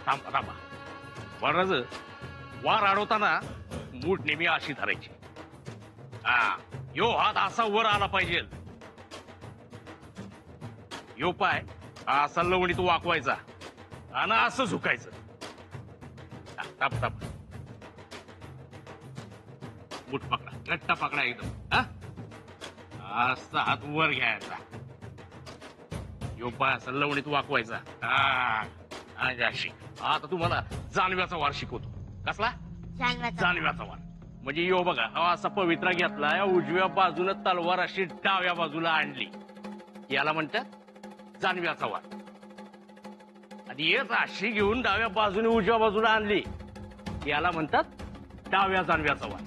थांबा थांबा. बरं वार अडवताना मूठ नेहमी अशी धरायची. हा, यो हात असा वर आला पाहिजे. यो पाय असा लवणीत वाकवायचा आणि असं झुकायचं. ताप ताप. मूठ पकडा, घट्ट पकडा एकदम. हा, असा हात वर घ्यायचा. यो पाय असा लवणीत वाकवायचा. हा, अशी. आता तुम्हाला जानव्याचा वार शिकवतो. कसला? जानव्याचा वार. म्हणजे यो बघा, हा असा पवित्रा घेतला, उजव्या बाजूला तलवार अशी डाव्या बाजूला आणली, याला म्हणतात जानव्याचा वार. आणि येच अशी घेऊन डाव्या बाजूने उजव्या बाजूला आणली, याला म्हणतात डाव्या जानव्याचा वार.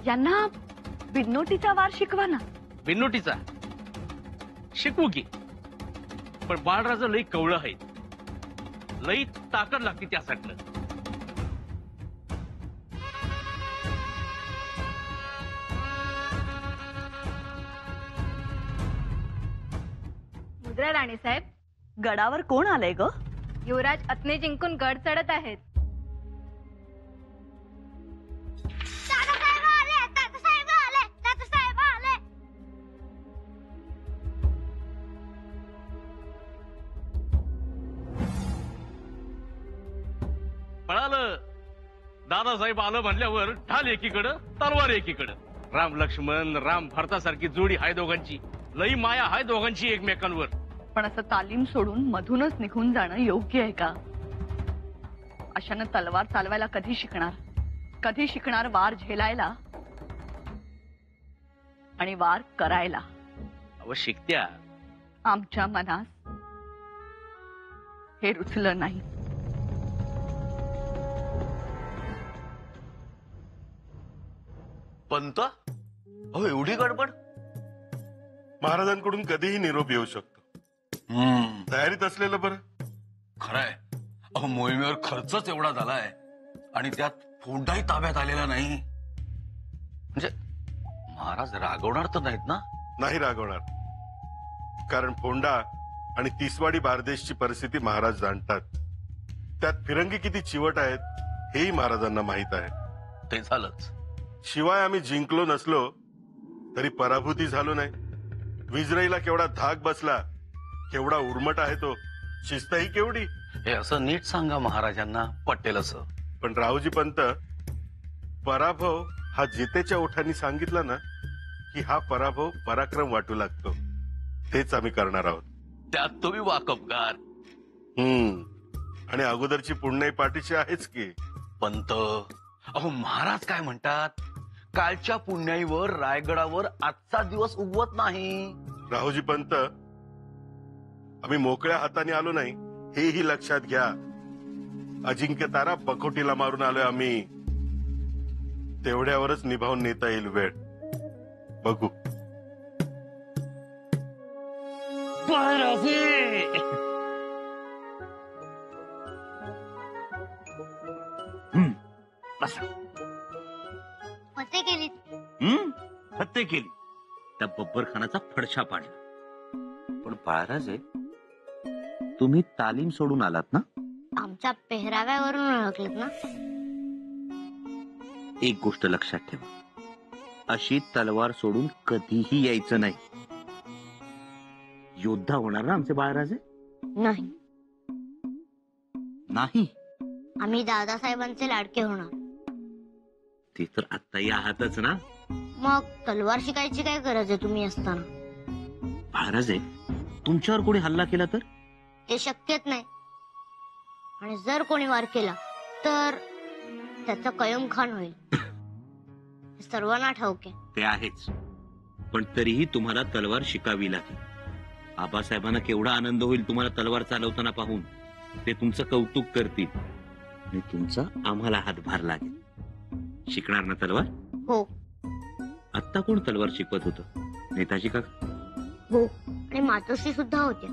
यांना बिननोटीचा वार शिकवा ना. बिननोटीचा शिकवू की, पण बाळराजा लई कवळं आहे, लई ताकद लागते त्यासाठी. मुद्रा राणी साहेब, गडावर कोण आलंय ग? युवराज अत्ने जिंकून गड चढत आहेत. पळालं. दादासाहेब आलं म्हणल्यावर ढाल एकीकडं, तलवार एकीकडं. राम लक्ष्मण, राम भरतासारखी जोडी हाय दोघांची. लई माया हाय दोघांची एकमेकांवर. पण असं तालीम सोडून मधूनच निघून जाणं योग्य आहे का? अशानं तलवार चालवायला कधी शिकणार? कधी शिकणार वार झेलायला आणि वार करायला? अव शिकत्या. आमच्या मनास हे रुचलं नाही. पंत, अहो एवढी गडबड? महाराजांकडून कधीही निरोप येऊ शकतो. तयारीत असलेलं बरं. खरंय. अहो मोहिमेवर खर्चच एवढा झालाय आणि त्यात फोंडाही ताब्यात आलेला नाही. म्हणजे महाराज रागवणार तर नाहीत ना? नाही रागवणार, कारण फोंडा आणि तिसवाडी बारदेशची परिस्थिती महाराज जाणतात. त्यात फिरंगी किती चिवट आहेत हेही महाराजांना माहित आहे. ते झालंच. शिवाय आम्ही जिंकलो नसलो तरी पराभूती झालो नाही. विजराईला केवढा धाक बसला, केवढा उर्मट आहे तो, शिस्तही केवढी. हे असं नीट सांगा महाराजांना, पटेल असं. पण रावजी पंत, पराभव हा जितेच्या ओठांनी सांगितला ना की हा पराभव पराक्रम वाटू लागतो. तेच आम्ही करणार आहोत. त्यात तुम्ही वाकबगार. आणि अगोदरची पुण्याई पाठीशी आहेच की. पंत, अहो महाराज काय म्हणतात, कालच्या पुण्याईवर रायगडावर आजचा दिवस उगवत नाही. राहुजी पंत, आम्ही मोकळ्या हाताने आलो नाही हेही लक्षात घ्या. अजिंक्य तारा बकोटीला मारून आलोय आम्ही. तेवढ्यावरच निभावून नेता येईल वेळ. बघू. फते केली. हत्या केली. त्या बब्बरखानाचा फडशा पाडला. पण बाळराजे, तुम्ही तालीम सोडून आलात ना? आमच्या पेहराव्यावरून ओळखलेत ना. एक गोष्ट लक्षात ठेवा, अशी तलवार सोडून कधीही यायचं नाही. योद्धा होणार ना आमचे बाळराजे? नाही. नाही? आम्ही दादासाहेबांचे लाडके होणार. ते तर आत्ताही आहातच ना. मग तलवार शिकायची काय गरज आहे तुम्ही असताना? बाळराजे, तुमच्यावर कोणी हल्ला केला तर? ते शक्यच नाही. आणि जर कोणी वार केला तर त्याचा कयम खान होईल. सर्वांना ठाऊक आहे. ते आहेच, पण तरीही तुम्हाला तलवार शिकावी लागेल. आबासाहेबांना केवढा आनंद होईल तुम्हाला तलवार चालवताना पाहून. ते तुमचं कौतुक करतील आणि तुमचा आम्हाला हातभार लागेल. शिकणार ना तलवार? हो. आत्ता कोण तलवार शिकवत होतं? नेताजी का? हो, आणि मातोश्री सुद्धा होत्या.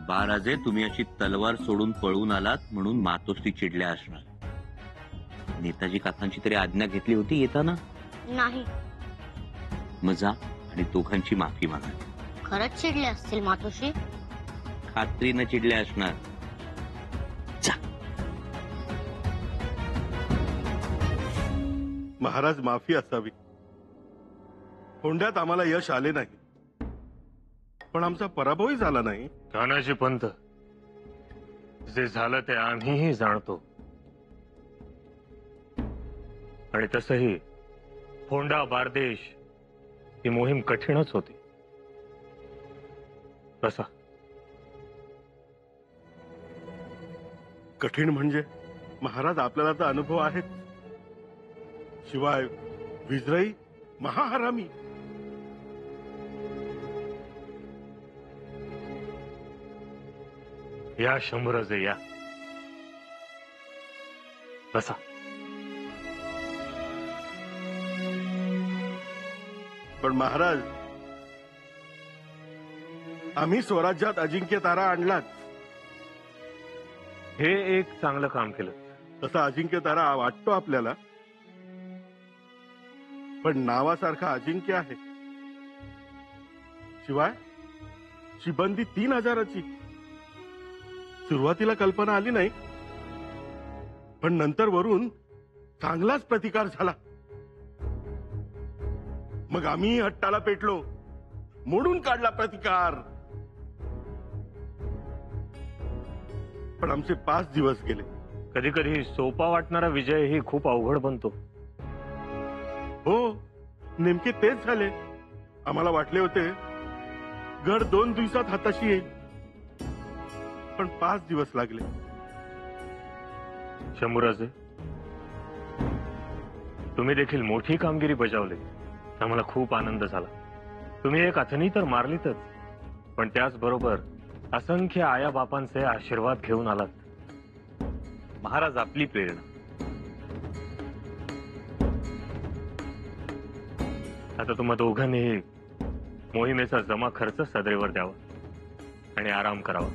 बाळराजे, तुम्ही अशी तलवार सोडून पळून आलात म्हणून मातोश्री चिडल्या असणार. नेताजी काकांची तरी आज्ञा घेतली होती येताना? नाही. मग जा आणि दोघांची माफी मागा. खरंच चिडले असतील मातोश्री. खात्रीनं चिडल्या असणार. जा. महाराज माफी असावी. फोंड्यात आम्हाला यश आले नाही, पण आमचा पराभवही झाला नाही. तानाजी पंत, जे झालं ते आम्हीही जाणतो. आणि तसही फोंडा बारदेश ही मोहीम कठीणच होती. बसा. कठीण म्हणजे महाराज आपल्याला तर अनुभव आहेत. शिवाय विजराई महाहरामी. या शंभरजे या. बसा. पण महाराज, आम्ही स्वराज्यात अजिंक्य तारा आणलाच. हे एक चांगलं काम केलं. तसा अजिंक्य तारा वाटतो आपल्याला, पण नावासारखा अजिंक्य आहे. शिवाय शिबंदी 3000ची. सुरुवातीला कल्पना आली नाही, पण नंतर वरून चांगलाच प्रतिकार झाला. मग आम्ही हट्टाला पेटलो, मोडून काढला प्रतिकार. पण आमचे 5 दिवस गेले. कधी कधी सोपा वाटणारा विजय ही खूप अवघड बनतो. हो, नेमके तेच झाले. आम्हाला वाटले होते गड 2 दिवसात हाताशी येईल, पण 5 दिवस लागले. शंभूराजे, तुम्ही देखील मोठी कामगिरी बजावली. आम्हाला खूप आनंद झाला. तुम्ही एक अथनी तर मारलीतच, पण त्याचबरोबर असंख्य आया बापांचे आशीर्वाद घेऊन आलात. महाराज आपली प्रेरणा. आता तुम्हा दोघांनीही मोहिमेचा जमा खर्च सदैवर द्यावा आणि आराम करावा.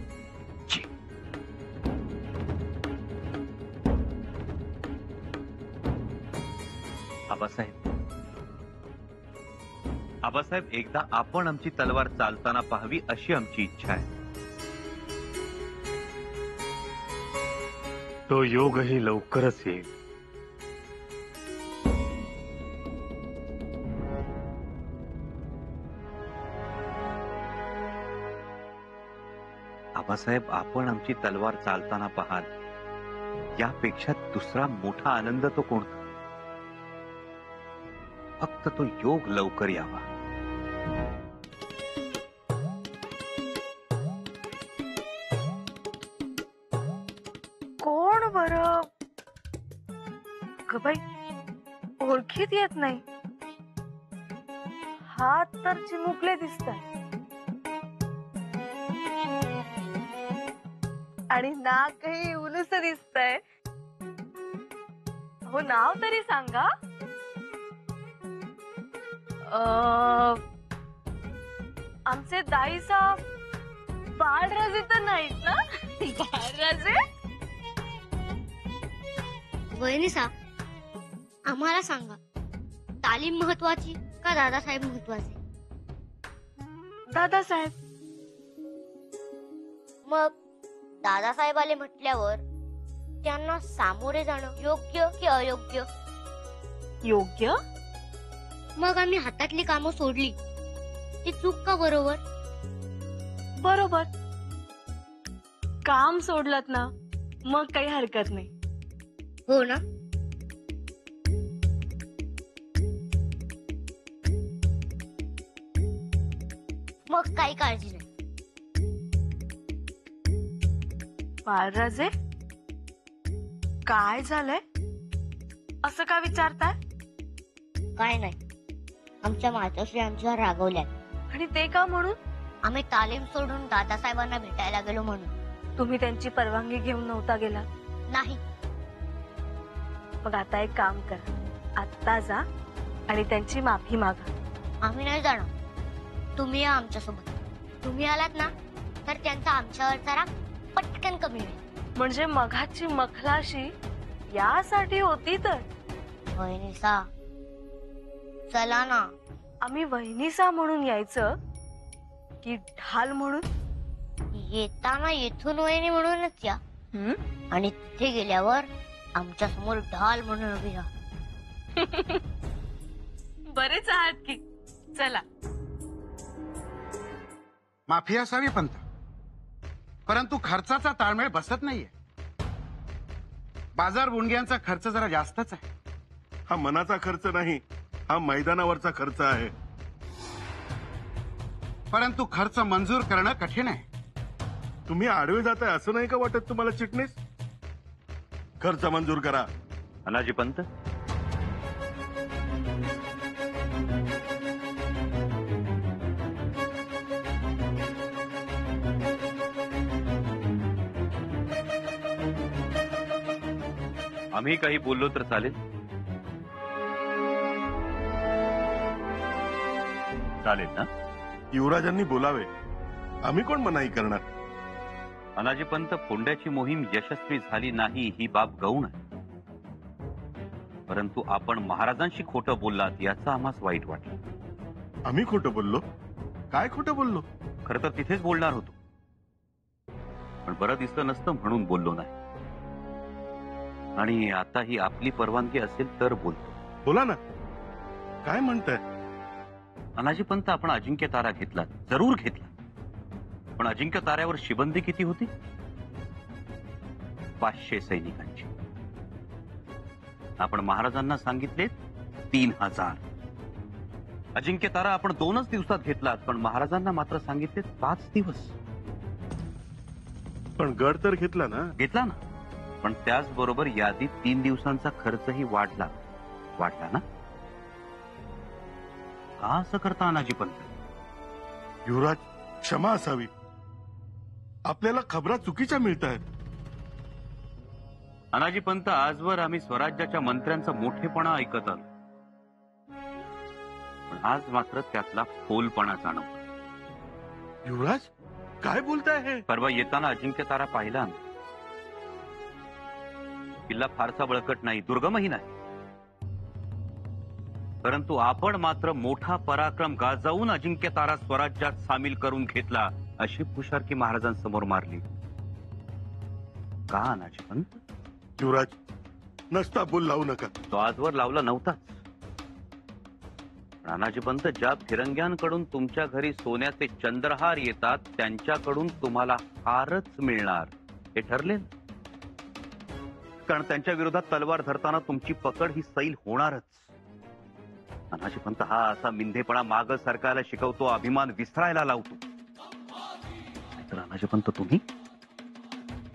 आबासाहेब, एकदा आपण आमची तलवार चालताना पाहावी अशी आमची इच्छा आहे. तो योगही लवकरच येईल. आबासाहेब, आपण आमची तलवार चालताना पाहाल यापेक्षा दुसरा मोठा आनंद तो कोणता? फक्त तो योग लवकर यावा. कोण बरं? ग बाई, ओळखीत येत नाही. हात तर चिमुकले दिसतात आणि नाकही उलूस दिसतंय. हो, नाव तरी सांगा. आमचे दाईसाहेब बाळराजे तर नाहीत ना? बाळराजे? वहिनीसा, आम्हाला सांगा, तालीम महत्वाची का दादासाहेब महत्वाचे? दादासाहेब. मग दादासाहेब आले म्हटल्यावर त्यांना सामोरे जाणं योग्य की अयोग्य? योग्य. मग आम्ही हातातली कामं सोडली, ती चूक का बरोबर? बरोबर. काम सोडलत ना, मग काही हरकत नाही. हो ना? मग काही काळजी नाही. बाळराजे, काय झालंय? असं का विचारताय? काय नाही, आमच्या मातोश्री आमच्यावर रागवल्यात. आणि ते का म्हणून? आम्ही तालीम सोडून दादासाहेबांना भेटायला गेलो म्हणून. तुम्ही त्यांची परवानगी घेऊन नव्हता गेला? नाही. मग आता एक काम करा, आत्ता जा आणि त्यांची माफी मागा. आम्ही नाही जाणार, तुम्ही या आमच्यासोबत. तुम्ही आलात ना तर त्यांचा आमच्यावरचा राग पटकन कमी होईल. म्हणजे मघाची मखलाशी यासाठी होती तर? वहिनीसा, चला ना. आम्ही वहिनीसा म्हणून यायचं की ढाल म्हणून? येताना येथून वहिनी म्हणूनच या आणि तिथे गेल्यावर आमच्या समोर ढाल म्हणून उभी राहा. बरेच आहात की. चला. माफी असावी पंत, परंतु खर्चाचा ताळमेळ बसत नाहीये. बाजार बुणग्यांचा खर्च जरा जास्तच आहे. हा मनाचा खर्च नाही, हा मैदानावरचा खर्च आहे. परंतु खर्च मंजूर करणं कठीण आहे. तुम्ही आडवे जाताय असं नाही का वाटत तुम्हाला चिटणीस? खर्च मंजूर करा. अनाजी पंत, आम्ही काही बोललो तर चालेल? चालेल ना? युवराजांनी बोलावे, आम्ही कोण मनाई करणार. अनाजी पंत, फोंड्याची मोहीम यशस्वी झाली नाही ही बाब गौण आहे, परंतु आपण महाराजांशी खोटं बोललात याचं आम्हास वाईट वाटलं. आम्ही खोटं बोललो? काय खोटं बोललो? खरं तर तिथेच बोलणार होतो, पण बरं दिसलं नसतं म्हणून बोललो नाही. आणि आता ही आपली परवानगी असेल तर बोलतो. बोला ना, काय म्हणताय? अनाजी पंत, आपण अजिंक्य तारा घेतला, जरूर घेतला, पण अजिंक्य ताऱ्यावर शिबंदी किती होती? 500 सैनिकांची. आपण महाराजांना सांगितले 3000. अजिंक्य तारा आपण 2च दिवसात घेतलात, पण महाराजांना मात्र सांगितले 5 दिवस. पण गड तर घेतला ना? घेतला ना, पण त्याचबरोबर यादीत 3 दिवसांचा खर्चही वाढला ना? का असं करता अनाजी पंत? युवराज, क्षमा असावी. आपल्याला खबरा चुकीच्या मिळत आहेत. अनाजी पंत, आजवर आम्ही स्वराज्याच्या मंत्र्यांचा मोठेपणा ऐकत आलो, पण आज मात्र त्यातला फोलपणा जाणवतो. युवराज, काय बोलताय हे? परवा येताना अजिंक्य तारा पाहिला ना. किल्ला फारसा बळकट नाही, दुर्गमही नाही, परंतु आपण मात्र मोठा पराक्रम गाजवून अजिंक्य तारा स्वराज्यात सामील करून घेतला अशी पुशारकी महाराजांसमोर मारली. का अनाजी पंत? युवराज, नसता बोल लावू नका. तो आजवर लावला नव्हताच, पण अनाजी पंत, ज्या फिरंग्यांकडून तुमच्या घरी सोन्याचे चंद्रहार येतात त्यांच्याकडून तुम्हाला हारच मिळणार हे ठरले, कारण त्यांच्या विरोधात तलवार धरताना तुमची पकड ही सैल होणारच. अनाजी पंत, हा असा मिंधेपणा माग सरकारला शिकवतो, अभिमान विसरायला लावतो. तर अनाजी पंत,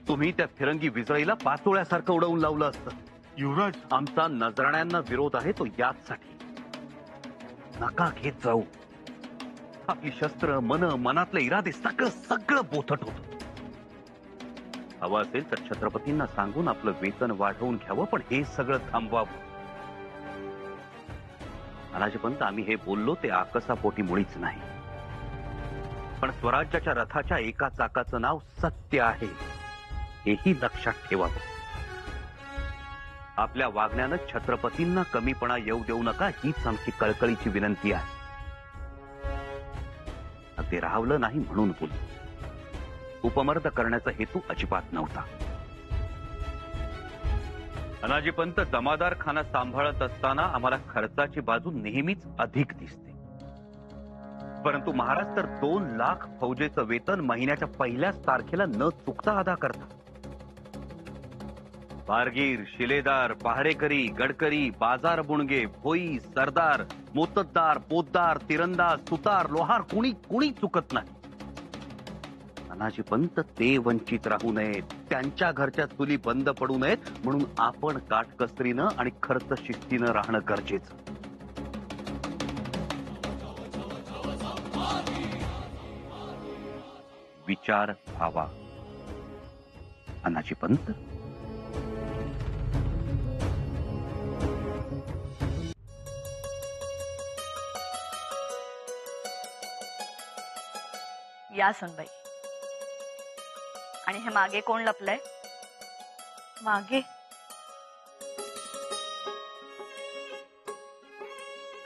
तुम्ही त्या फिरंगी विजळीला पाचोळ्यासारखं उडवून लावलं असतं. युवराज, आमचा नजराण्यांना विरोध आहे तो याचसाठी. नका घेत जाऊ. आपली शस्त्र, मनातले इरादे सगळं बोथट होत. हवं असेल तर छत्रपतींना सांगून आपलं वेतन वाढवून घ्यावं, पण हे सगळं थांबवावं. अनाजी पंत, आम्ही हे बोललो ते आकसापोटी मुळीच नाही, पण स्वराज्याच्या रथाच्या एका चाकाचं नाव सत्य आहे हेही लक्षात ठेवावं. आपल्या वागण्यानं छत्रपतींना कमीपणा येऊ देऊ नका, हीच आमची कळकळीची विनंती आहे. ते राहवलं नाही म्हणून बोललो. उपमर्द करण्याचा हेतू अजिबात नव्हता. अनाजी पंत, जमादार खाना सांभाळत असताना आम्हाला खर्चाची बाजू नेहमीच अधिक दिसते, परंतु महाराज तर 2 लाख फौजेचं वेतन महिन्याच्या पहिल्याच तारखेला न चुकता अदा करतात. बारगीर, शिलेदार, पहारेकरी, गडकरी, बाजार बुणगे, भोई, सरदार, मोत्तद्दार, पोतदार, तिरंदाज, सुतार, लोहार कुणी चुकत नाही. अनाजी पंत, ते वंचित राहू नयेत, त्यांच्या घरच्या चुली बंद पडू नयेत म्हणून आपण काटकसरीनं आणि खर्च शिस्तीनं राहणं गरजेचं. विचार व्हावा अनाजी पंत. या सुनबाई. आणि हे मागे कोण लपलंय? मागे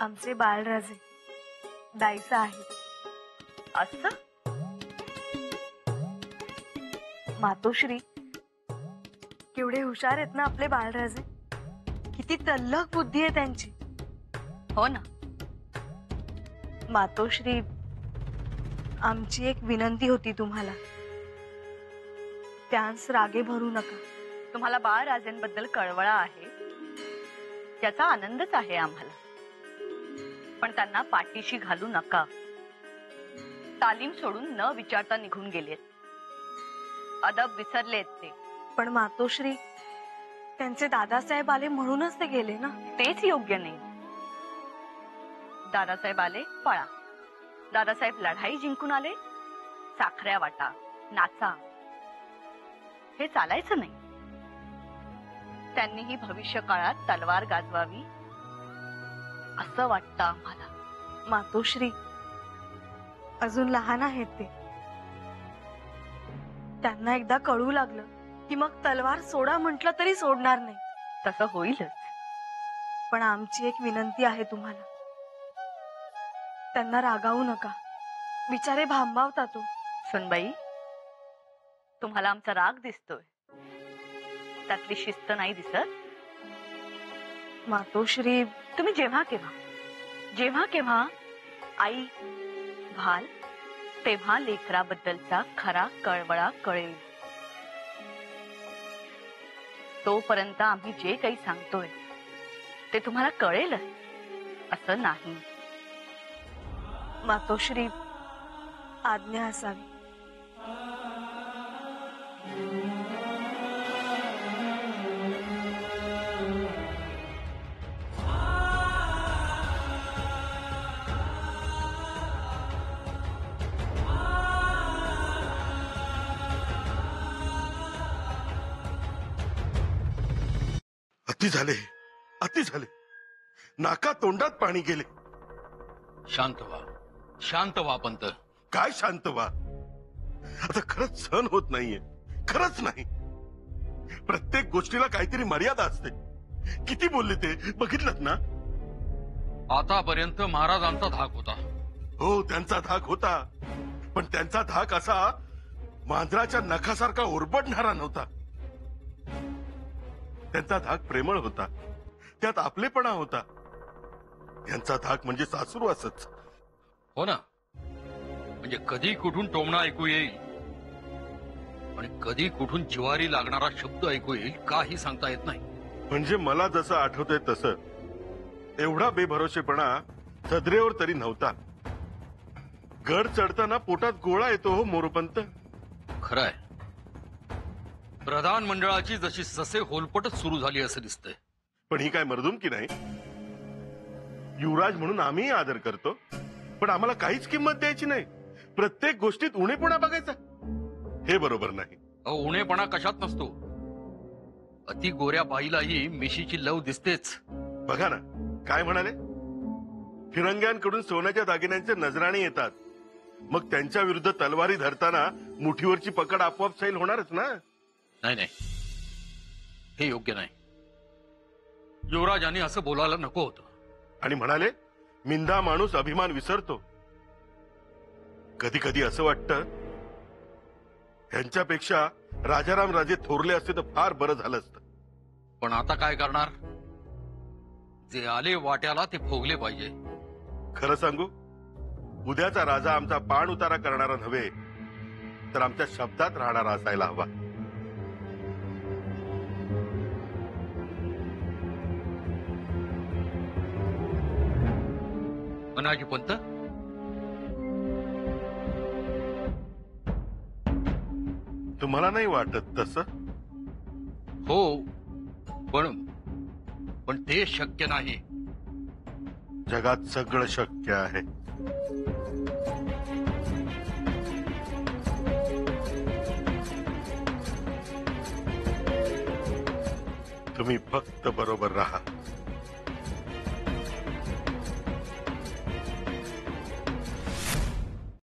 आमचे बाळराजे दाईचा आहे. असं मातोश्री, केवढे हुशार आहेत ना आपले बाळराजे. किती तल्लख बुद्धी आहे त्यांची. हो ना. मातोश्री, आमची एक विनंती होती तुम्हाला. त्यांस रागे भरू नका. तुम्हाला बाळराजेंबद्दल कळवळा आहे, त्याचा आनंदच आहे आम्हाला. पण त्यांना पाठीशी घालू नका. तालीम सोडून न विचारता निघून गेलेत. अदब विसरलेत ते. पण मातोश्री, त्यांचे दादासाहेब आले म्हणूनच ते गेले ना. तेच योग्य नाही. दादासाहेब आले पळा. दादासाहेब लढाई जिंकून आले, साखऱ्या वाटा, नाचा. हे चालायचं नाही. त्यांनीही भविष्य काळात तलवार गाजवावी असं वाटतं आम्हाला. मातोश्री, अजून लहान आहेत ते. त्यांना एकदा कळू लागलं की मग तलवार सोडा म्हटलं तरी सोडणार नाही. तसं होईलच. पण आमची एक विनंती आहे तुम्हाला. त्यांना रागावू नका. बिचारे भांबावतात तो. सुनबाई, तुम्हाला आमचा राग दिसतोय, त्यातली शिस्त नाही दिसत. मातोश्री, तुम्ही जेव्हा केव्हा आई भाल, तेव्हा लेकराबद्दलचा खरा कळवळा कळेल. तोपर्यंत आम्ही जे काही सांगतोय ते तुम्हाला कळेलच असं नाही. मातोश्री, आज्ञा असावी. अति झाले. नाका तोंडात पाणी गेले. शांत व्हा पंत. काय शांत व्हा? आता खरंच सहन होत नाहीये. खरंच नाही. प्रत्येक गोष्टीला काहीतरी मर्यादा असते. किती बोलले ते बघितलं ना. आतापर्यंत महाराजांचा धाक होता. हो, त्यांचा धाक होता. पण त्यांचा धाक असा मांजराच्या नखासारखा ओरबडणारा नव्हता. त्यांचा धाक प्रेमळ होता. त्यात आपलेपणा होता. त्यांचा धाक म्हणजे सासुरवासच. हो ना. म्हणजे कधी कुठून टोमणा ऐकू येईल आणि कधी कुठून जिवारी लागणारा शब्द ऐकू येईल, काही सांगता येत नाही. म्हणजे मला जसं आठवतंय तसं एवढा बेभरोसेपणा सदरेवर तरी नव्हता. गड चढताना पोटात गोळा येतो हो मोरोपंत. खरंय. प्रधान मंडळाची जशी ससे होलपटच सुरू झाली असं दिसतंय. पण ही काय मर्दुमकी नाही. युवराज म्हणून आम्ही आदर करतो, पण आम्हाला काहीच किंमत द्यायची नाही. प्रत्येक गोष्टीत उणेपणा बघायचा, हे बरोबर नाही. उणेपणा कशात नसतो. अति गोऱ्या बाईलाही मिशीची लव दिसतेच. बघा ना काय म्हणाले. फिरंग्यांकडून सोन्याच्या दागिन्यांचे नजराणे येतात, मग त्यांच्या विरुद्ध तलवारी धरताना मुठीवरची पकड आपोआप सैल होणारच ना. नाही, हे योग्य नाही. युवराजांनी असं बोलायला नको होतं. आणि म्हणाले, मिंदा माणूस अभिमान विसरतो. कधी कधी असं वाटतं यांच्यापेक्षा राजाराम राजे थोरले असते तर फार बरं झालं असतं. पण आता काय करणार. जे आले वाट्याला ते भोगले पाहिजे. खरं सांगू, उद्याचा राजा आमचा पाण उतारा करणारा नव्हे, तर आमच्या शब्दात राहणारा असायला हवा. अनाजी पंत, तुम्हाला नाही वाटत तसं? हो, पण ते शक्य नाही. जगात सगळं शक्य आहे. तुम्ही फक्त बरोबर राहा.